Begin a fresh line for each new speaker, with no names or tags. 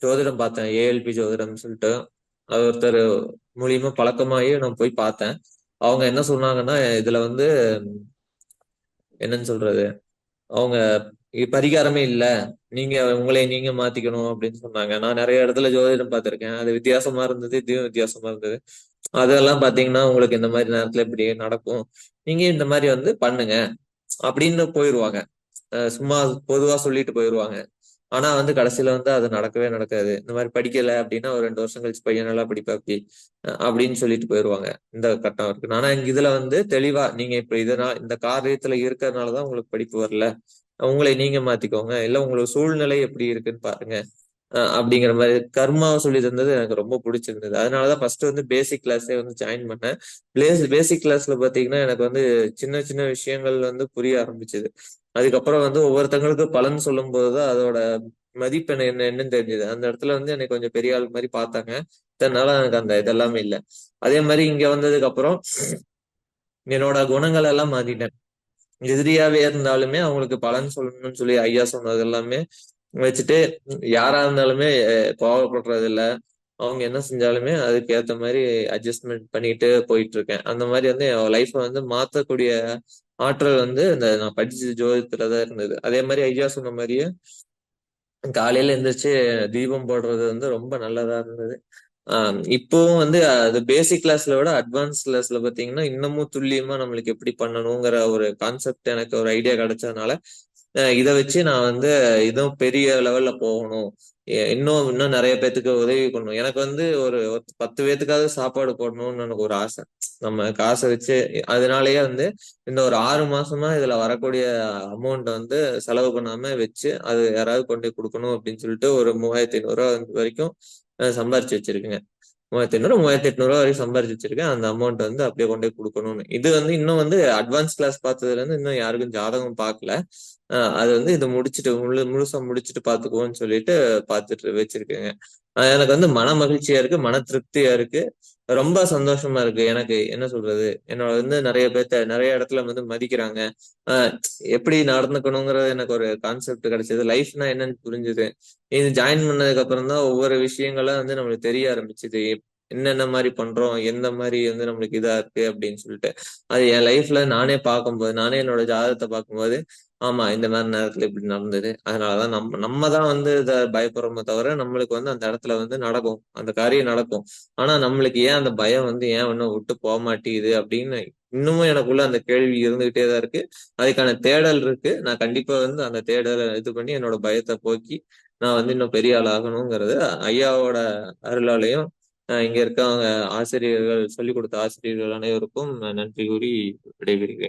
ஜோதிடம் பார்த்தேன். ஏஎல்பி ஜோதிடம்னு சொல்லிட்டு அது ஒருத்தர் மூலியமா பழக்கமாயி நான் போய் பார்த்தேன். அவங்க என்ன சொன்னாங்கன்னா, இதுல வந்து என்னன்னு சொல்றது, அவங்க பரிகாரமே இல்ல. நீங்க உங்களை நீங்க மாத்திக்கணும் அப்படின்னு சொன்னாங்க. நான் நிறைய இடத்துல ஜோதிடம் பார்த்திருக்கேன். அது வித்தியாசமா இருந்தது, இதுவும் வித்தியாசமா இருந்தது. அதெல்லாம் பாத்தீங்கன்னா உங்களுக்கு இந்த மாதிரி நேரத்துல இப்படி நடக்கும். நீங்க இந்த மாதிரி வந்து பண்ணுங்க அப்படின்னு போயிருவாங்க. சும்மா பொதுவா சொல்லிட்டு போயிருவாங்க. ஆனா வந்து கடைசியில வந்து அது நடக்கவே நடக்காது. இந்த மாதிரி படிக்கல அப்படின்னா ஒரு 2 வருஷம் கழிச்சு பையன் நல்லா படிப்பா அப்படி அப்படின்னு சொல்லிட்டு போயிருவாங்க. இந்த கட்டம் இருக்கு. ஆனா இங்க இதுல வந்து தெளிவா நீங்க இப்ப இதனால இந்த காரியத்துல இருக்கிறதுனாலதான் உங்களுக்கு படிப்பு வரல. உங்களை நீங்க மாத்திக்கோங்க. இல்ல உங்களோட சூழ்நிலை எப்படி இருக்குன்னு பாருங்க. அப்படிங்கிற மாதிரி கர்மாவை சொல்லி தந்தது எனக்கு ரொம்ப பிடிச்சிருந்தது. அதனாலதான் ஃபர்ஸ்ட் வந்து பேசிக் கிளாஸே வந்து ஜாயின் பண்ணேன். பேசிக் கிளாஸ்ல பாத்தீங்கன்னா எனக்கு வந்து சின்ன சின்ன விஷயங்கள் வந்து புரிய ஆரம்பிச்சது. அதுக்கப்புறம் வந்து ஒவ்வொருத்தங்களுக்கு பலன் சொல்லும் போதுதான் அதோட மதிப்பெண் என்னன்னு தெரிஞ்சது. அந்த இடத்துல வந்து எனக்கு கொஞ்சம் பெரிய ஆள் மாதிரி பார்த்தாங்க. இதனால எனக்கு அந்த இதெல்லாமே இல்லை. அதே மாதிரி இங்க வந்ததுக்கு அப்புறம் என்னோட குணங்கள் எல்லாம் மாத்திட்டேன். எதிரியாவே இருந்தாலுமே அவங்களுக்கு பலன் சொல்லணும்னு சொல்லி ஐயா சொன்னது எல்லாமே வச்சுட்டு யாரா இருந்தாலுமே கோவப்படுறது இல்ல. அவங்க என்ன செஞ்சாலுமே அதுக்கு ஏத்த மாதிரி அட்ஜஸ்ட்மெண்ட் பண்ணிட்டு போயிட்டு இருக்கேன். அந்த மாதிரி வந்து என் லைஃப்பை வந்து மாத்தக்கூடிய ஆற்றல் வந்து இந்த நான் படிச்ச ஜோதிடத்துலதான் இருந்தது. அதே மாதிரி ஐயா சொன்ன மாதிரியே காலையில எந்திரிச்சு தீபம் போடுறது வந்து ரொம்ப நல்லதா இருந்தது. இப்பவும் வந்து அது பேசிக் கிளாஸ்ல விட அட்வான்ஸ் கிளாஸ்ல பாத்தீங்கன்னா இன்னமும் துல்லியமா நம்மளுக்கு எப்படி பண்ணணுங்கிற ஒரு கான்செப்ட் எனக்கு ஒரு ஐடியா கிடைச்சதுனால இதை வச்சு நான் வந்து இதுவும் பெரிய லெவல்ல போகணும். இன்னும் இன்னும் நிறைய பேத்துக்கு உதவி பண்ணணும். எனக்கு வந்து ஒரு 10 பேத்துக்காவது சாப்பாடு போடணும்னு எனக்கு ஒரு ஆசை. நம்ம காசை வச்சு அதனாலயே வந்து இந்த ஒரு 6 மாசமா இதுல வரக்கூடிய அமௌண்ட் வந்து செலவு பண்ணாம வச்சு அது யாராவது கொண்டு போய் கொடுக்கணும் அப்படின்னு சொல்லிட்டு ஒரு 3500 ரூபா வரைக்கும் சம்பாரிச்சு வச்சிருக்கேங்க. 3500 3800 வரைக்கும் சம்பாரிச்சு வச்சிருக்கேன். அந்த அமௌண்ட் வந்து அப்படியே கொண்டு போய் கொடுக்கணும்னு. இது வந்து இன்னும் வந்து அட்வான்ஸ் கிளாஸ் பார்த்ததுல இருந்து இன்னும் யாருக்கும் ஜாதகம் பார்க்கல. அது வந்து இதை முடிச்சுட்டு முழுசா முடிச்சுட்டு பாத்துக்குவோம்னு சொல்லிட்டு பாத்துட்டு வச்சிருக்கேங்க. எனக்கு வந்து மன மகிழ்ச்சியா இருக்கு, மன திருப்தியா இருக்கு, ரொம்ப சந்தோஷமா இருக்கு. எனக்கு என்ன சொல்றது, என்னோட வந்து நிறைய பேர்த்த நிறைய இடத்துல வந்து மதிக்கிறாங்க. ஆஹ் எப்படி நடந்துக்கணுங்கிறது எனக்கு ஒரு கான்செப்ட் கிடைச்சது. லைஃப்னா என்னன்னு புரிஞ்சுது. இது ஜாயின் பண்ணதுக்கு அப்புறம் தான் ஒவ்வொரு விஷயங்களா வந்து நம்மளுக்கு தெரிய ஆரம்பிச்சுது. என்னென்ன மாதிரி பண்றோம், எந்த மாதிரி வந்து நம்மளுக்கு இதா இருக்கு அப்படின்னு சொல்லிட்டு அது என் லைஃப்ல நானே பார்க்கும்போது, நானே என்னோட ஜாதகத்தை பார்க்கும்போது ஆமா இந்த மாதிரி நேரத்துல இப்படி நடந்தது. அதனாலதான் நம்ம தான் வந்து இதை பயப்படுறோமே தவிர நம்மளுக்கு வந்து அந்த இடத்துல வந்து நடக்கும், அந்த காரியம் நடக்கும். ஆனா நம்மளுக்கு ஏன் அந்த பயம் வந்து ஏன் இன்னும் விட்டு போக மாட்டேங்குது அப்படின்னு இன்னமும் எனக்குள்ள அந்த கேள்வி இருந்துகிட்டே தான் இருக்கு. அதுக்கான தேடல் இருக்கு. நான் கண்டிப்பா வந்து அந்த தேடலை இது பண்ணி என்னோட பயத்தை போக்கி நான் வந்து இன்னும் பெரிய ஆள் ஆகணுங்கிறது ஐயாவோட அருளாலையும் இங்க இருக்கவங்க ஆசிரியர்கள், சொல்லிக் கொடுத்த ஆசிரியர்கள் அனைவருக்கும் நன்றி கூறி விடைபெறுகிறேன்.